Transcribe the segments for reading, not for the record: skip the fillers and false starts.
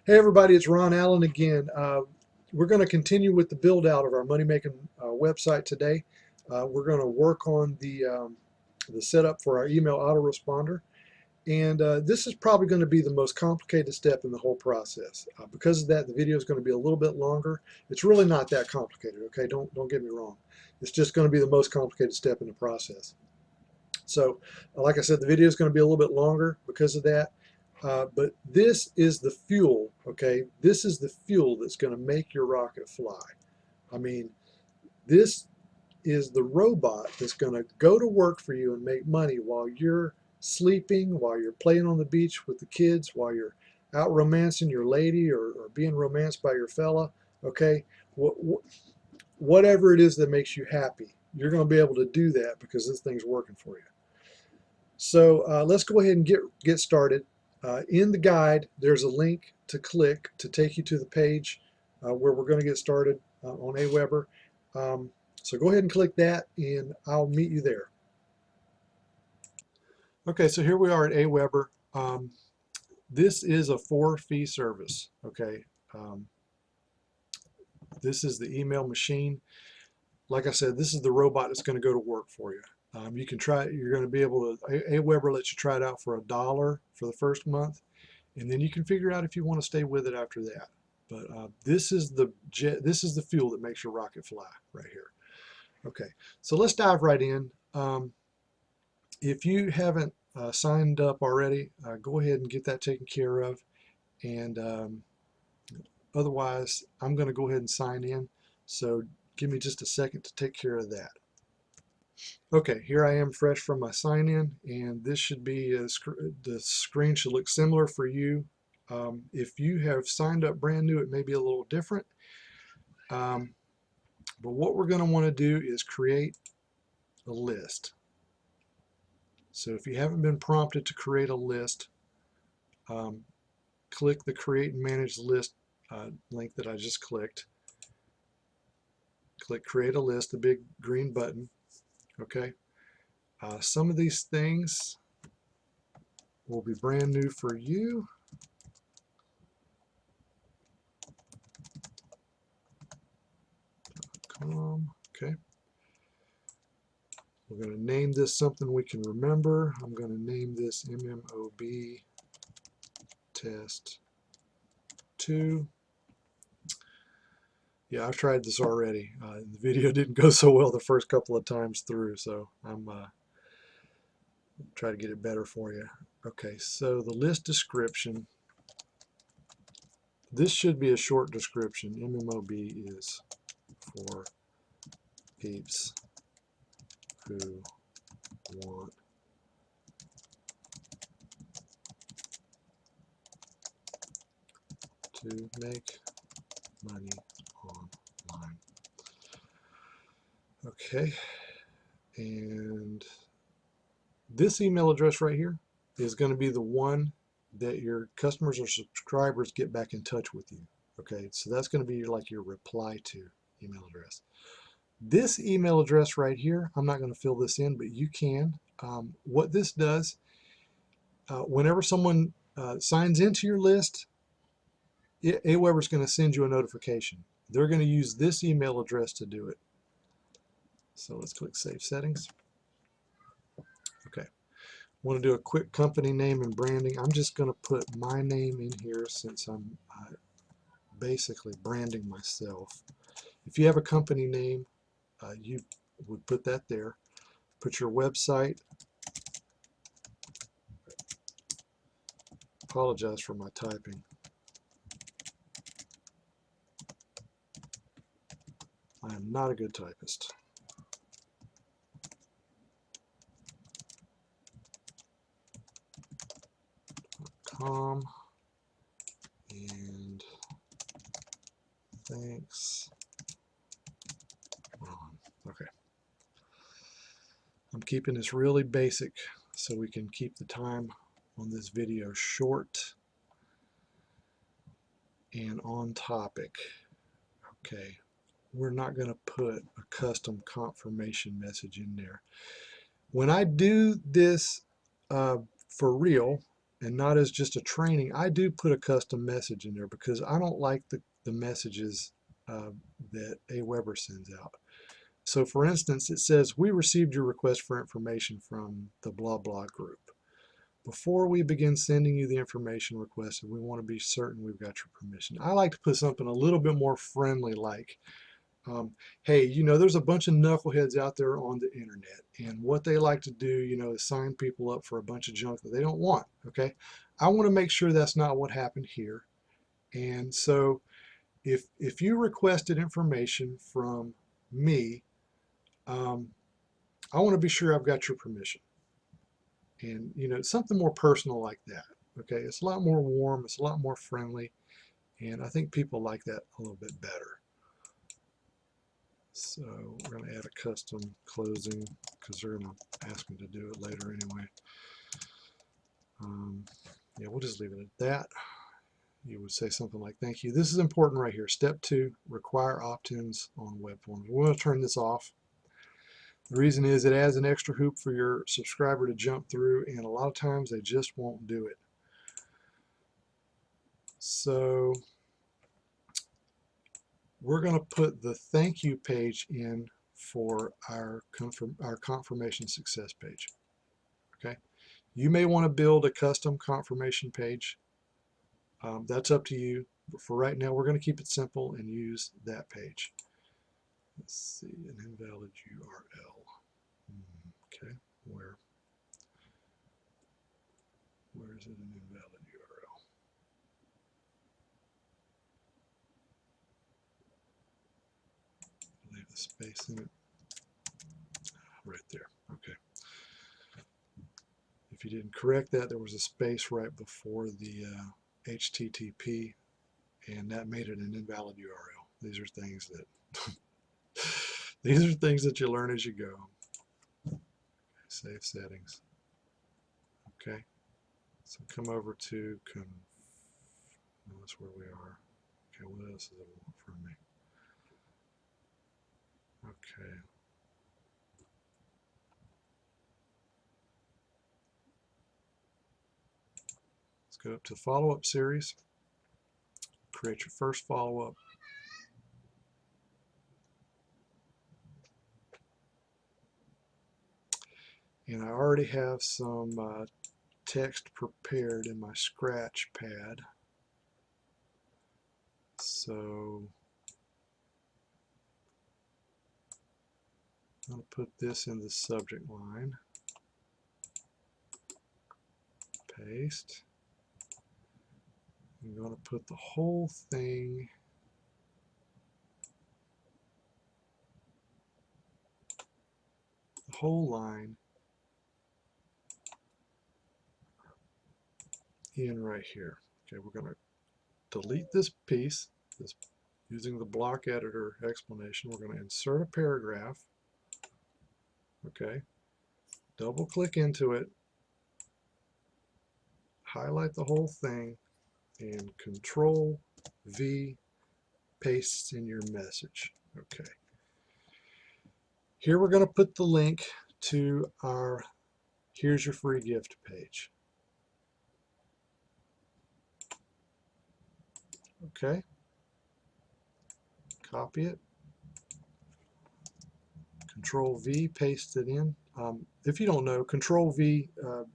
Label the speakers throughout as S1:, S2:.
S1: Hey everybody, it's Ron Allen again. We're going to continue with the build out of our money making website today. We're going to work on the setup for our email autoresponder. And this is probably going to be the most complicated step in the whole process. Because of that, the video is going to be a little bit longer. It's really not that complicated, okay? Don't get me wrong. It's just going to be the most complicated step in the process. So, like I said, the video is going to be a little bit longer because of that. But this is the fuel, okay? This is the fuel that's going to make your rocket fly. I mean, this is the robot that's going to go to work for you and make money while you're sleeping, while you're playing on the beach with the kids, while you're out romancing your lady or being romanced by your fella, okay? Whatever it is that makes you happy, you're going to be able to do that because this thing's working for you. So let's go ahead and get started. In the guide, there's a link to click to take you to the page where we're going to get started on Aweber. So go ahead and click that and I'll meet you there. Okay, so here we are at Aweber. This is a for-fee service, okay? This is the email machine. Like I said, this is the robot that's going to go to work for you. You can try it. You're going to be able to, Aweber lets you try it out for $1 for the first month, and then you can figure out if you want to stay with it after that. But this is the fuel that makes your rocket fly right here. Okay, so let's dive right in. If you haven't signed up already, go ahead and get that taken care of. And otherwise, I'm going to go ahead and sign in. So give me just a second to take care of that. Okay, here I am fresh from my sign in, and this should be the screen should look similar for you. If you have signed up brand new, it may be a little different. But what we're going to want to do is create a list. So if you haven't been prompted to create a list, click the Create and Manage List link that I just clicked. Click Create a List, the big green button. Okay. Some of these things will be brand new for you. Okay. We're going to name this something we can remember. I'm going to name this MMOB Test 2. Yeah, I've tried this already. The video didn't go so well the first couple of times through, so I'm try to get it better for you. Okay, so the list description. This should be a short description. MMOB is for peeps who want to make money online. Okay, and this email address right here is going to be the one that your customers or subscribers get back in touch with you. Okay, so that's going to be like your reply to email address. This email address right here, I'm not going to fill this in, but you can. What this does, whenever someone signs into your list, Aweber is going to send you a notification. They're going to use this email address to do it. So let's click Save Settings. Okay. Want to do a quick company name and branding. I'm just going to put my name in here since I'm basically branding myself. If you have a company name, you would put that there. Put your website. Apologize for my typing. I am not a good typist. .com and thanks, Ron. Okay. I'm keeping this really basic so we can keep the time on this video short and on topic. Okay. We're not going to put a custom confirmation message in there. When I do this for real, and not as just a training, I do put a custom message in there because I don't like the messages that Aweber sends out. So for instance, it says, we received your request for information from the blah blah group. Before we begin sending you the information requested, we want to be certain we've got your permission. I like to put something a little bit more friendly, like, hey, you know, there's a bunch of knuckleheads out there on the internet, and what they like to do, you know, is sign people up for a bunch of junk that they don't want. Okay, I want to make sure that's not what happened here. And so if you requested information from me, I want to be sure I've got your permission. And you know, something more personal like that. Okay, it's a lot more warm, it's a lot more friendly, and I think people like that a little bit better. So we're going to add a custom closing because they're going to ask me to do it later anyway. Yeah, we'll just leave it at that. You would say something like, thank you. This is important right here. Step 2, require opt-ins on web forms. We're going to turn this off. The reason is it adds an extra hoop for your subscriber to jump through, and a lot of times they just won't do it. So we're going to put the thank you page in for our confirmation success page. Okay, you may want to build a custom confirmation page. That's up to you. But for right now, we're going to keep it simple and use that page. Let's see, an invalid URL. Okay, where is it, an invalid URL? Leave the space in it. Right there. Okay. If you didn't correct that, there was a space right before the HTTP, and that made it an invalid URL. These are things that these are things that you learn as you go. Okay, save settings. Okay, so come over to that's where we are. Okay, what else does it want from me? Okay. Let's go up to follow-up series. Create your first follow-up. And I already have some text prepared in my scratch pad. So I'm going to put this in the subject line. Paste. I'm going to put the whole thing the whole line in right here. Okay, we're going to delete this piece, using the block editor explanation. We're going to insert a paragraph. Okay, double click into it, highlight the whole thing, and Control V, paste in your message. Okay. Here we're going to put the link to our here's your free gift page. Okay. Copy it. Control V, paste it in. If you don't know, Control V, you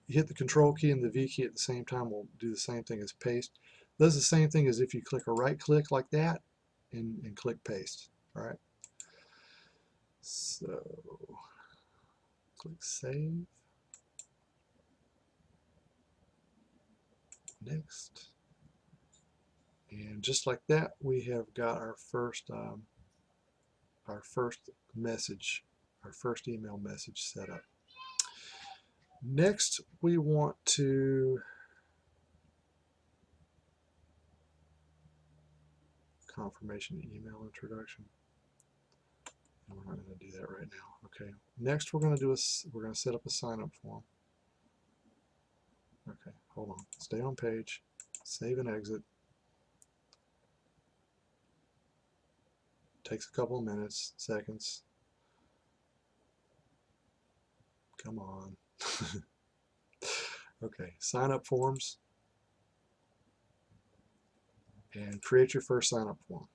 S1: hit the Control key and the V key at the same time will do the same thing as paste. Does the same thing as if you click a right click like that and click paste. All right. So click save. Next. And just like that, we have got our first message, our first email message set up. Next, we want to confirmation email introduction. And we're not going to do that right now. Okay. Next, we're going to set up a sign up form. Okay. Hold on. Stay on page. Save and exit. Takes a couple of minutes, seconds. Come on. Okay, sign up forms and create your first sign up form.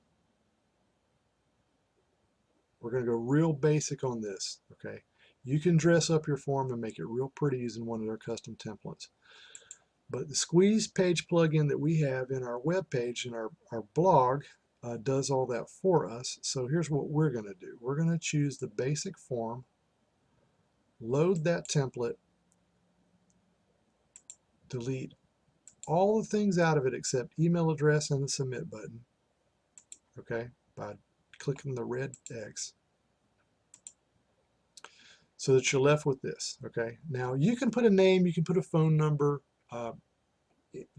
S1: We're going to go real basic on this, okay? You can dress up your form and make it real pretty using one of their custom templates. But the squeeze page plugin that we have in our web page, in our blog, does all that for us. So here's what we're going to do. We're going to choose the basic form, load that template, delete all the things out of it except email address and the submit button, okay, by clicking the red X, so that you're left with this, okay? Now you can put a name, you can put a phone number,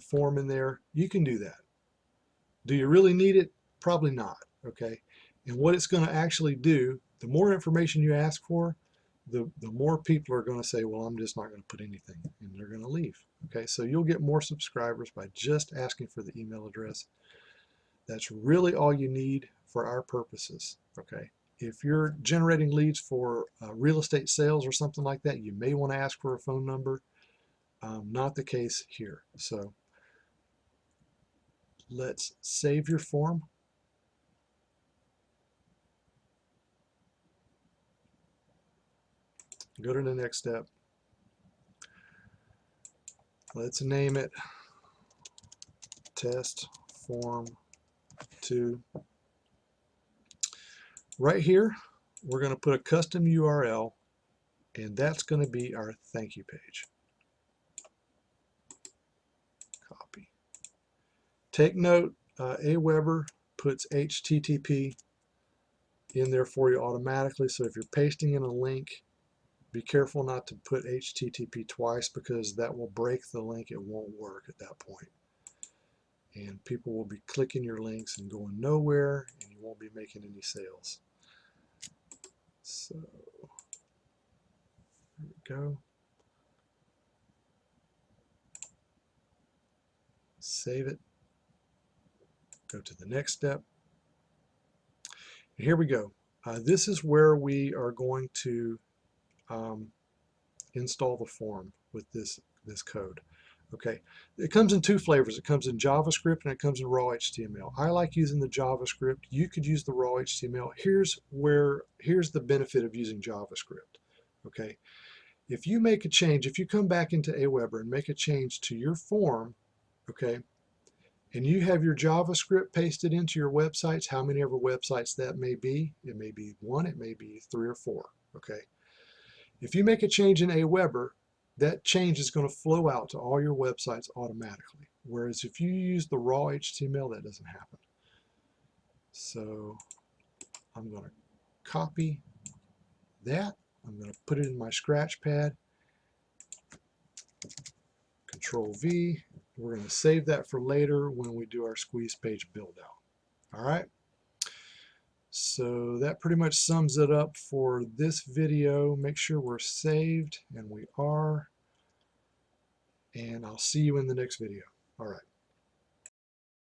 S1: form in there, you can do that. Do you really need it? Probably not, okay? And what it's going to actually do, the more information you ask for, the more people are going to say, well, I'm just not going to put anything, and they're going to leave, okay? So you'll get more subscribers by just asking for the email address. That's really all you need for our purposes, okay? If you're generating leads for real estate sales or something like that, you may want to ask for a phone number. Not the case here. So let's save your form. Go to the next step. Let's name it test form 2. Right here, we're going to put a custom URL, and that's going to be our thank you page. Copy. Take note, Aweber puts HTTP in there for you automatically, so if you're pasting in a link, be careful not to put HTTP twice, because that will break the link. It won't work at that point. And people will be clicking your links and going nowhere, and you won't be making any sales. So there we go. Save it. Go to the next step. And here we go. This is where we are going to install the form with this code. Okay, it comes in 2 flavors. It comes in JavaScript and it comes in raw HTML. I like using the JavaScript. You could use the raw HTML. Here's the benefit of using JavaScript. Okay, if you make a change, if you come back into Aweber and make a change to your form, okay, and you have your JavaScript pasted into your websites, how many ever websites that may be, it may be 1, it may be 3 or 4, okay. If you make a change in Aweber, that change is going to flow out to all your websites automatically. Whereas if you use the raw HTML, that doesn't happen. So I'm going to copy that. I'm going to put it in my scratch pad. Control V. We're going to save that for later when we do our squeeze page build out. All right. So that pretty much sums it up for this video. Make sure we're saved, and we are. And I'll see you in the next video. All right.